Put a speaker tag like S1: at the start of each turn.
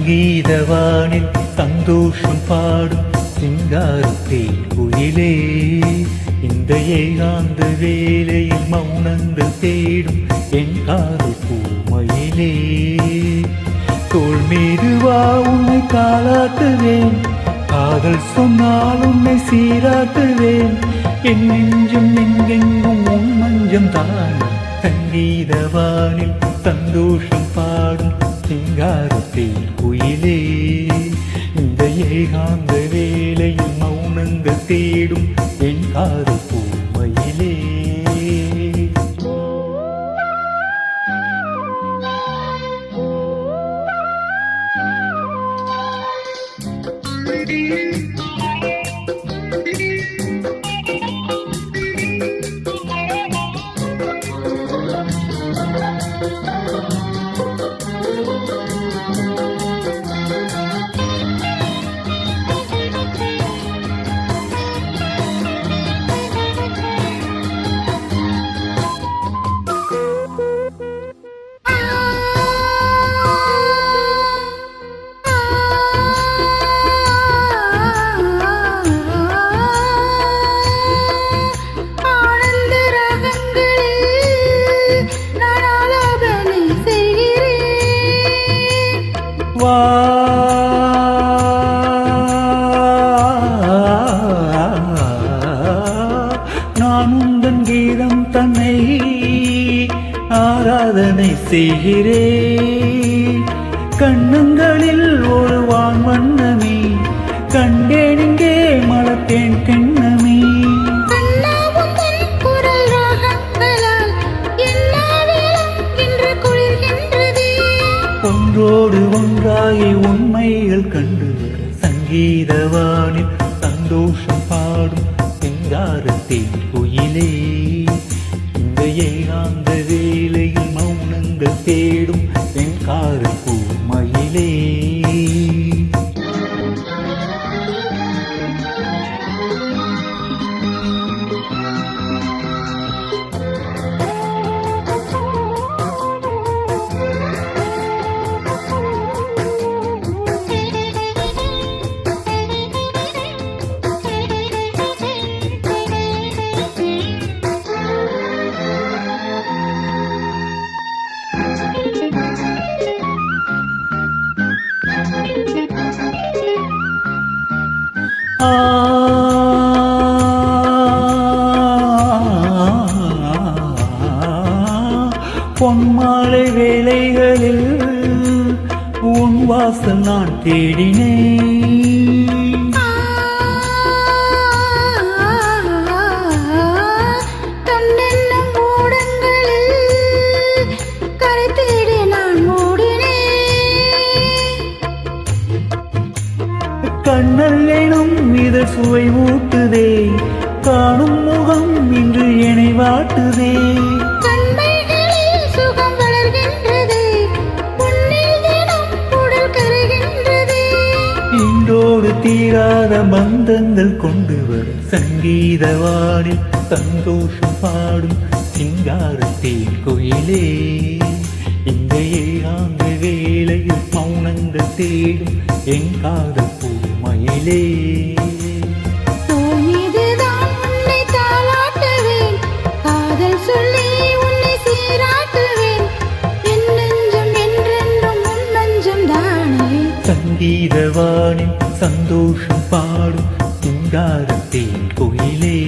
S1: சங்கீதவானில் சந்தோஷம் பாடும் சிங்காரத்தேன் குயிலே, இந்த ஏகாந்த வேளையில் மௌனங்கள் தேடும் என் காதல் பூமயிலே. தோள் மீது வா உன்னை தாளாட்டுவேன், காதல் சொன்னால் உன்னை சீராட்டுவேன், என் நெஞ்சும் எங்கெங்கும் உன் மஞ்சம் தான். சங்கீதவானில் சந்தோஷம் பாடும் சிங்காரத்தேன் குயிலே, இந்த ஏகாந்த வேளையில் மௌனங்கள் தேடும் என் காதல் பூமயிலே. நான் உந்தன் கீதம் தன்னை ஆராதனை செய்கிறேன், கண்ணங்களில் ஒரு வான் வண்ணமே கண்டேன், இங்கே மலத்தேன் கண்ணமே. ஒன்றோடு ஒன்றாய் உண்மைகள் கண்டு வர சங்கீதவானில் சந்தோஷம் பாடும் சிங்காரத்தேன் குயிலே, இந்த ஏகாந்த வேளையில் மௌனங்கள் தேடும் என் காதல் பூமயிலே. பொன்மாலை வேளைகளில் உன் வாசல் நான் தேடினேன்,
S2: கண்ணென்னும் ஊடங்களில் கரை தேடி நான் மூடினேன்,
S1: கண்ணல் எனும் இதழ் சுவை ஊட்டுதே, காணும் முகம் இன்று என்னை வாட்டுதே, இன்றோடு தீராத பந்தங்கள் கொண்டு வர சங்கீதவானில் சந்தோஷம் பாடும் சிங்காரத்தேன் குயிலே, இந்த ஏகாந்த வேளையில் மௌனங்கள் தேடும் என் காதல் பூமயிலே. சங்கீதவானில் சந்தோஷம் பாடும் சிங்காரத்தேன் குயிலே.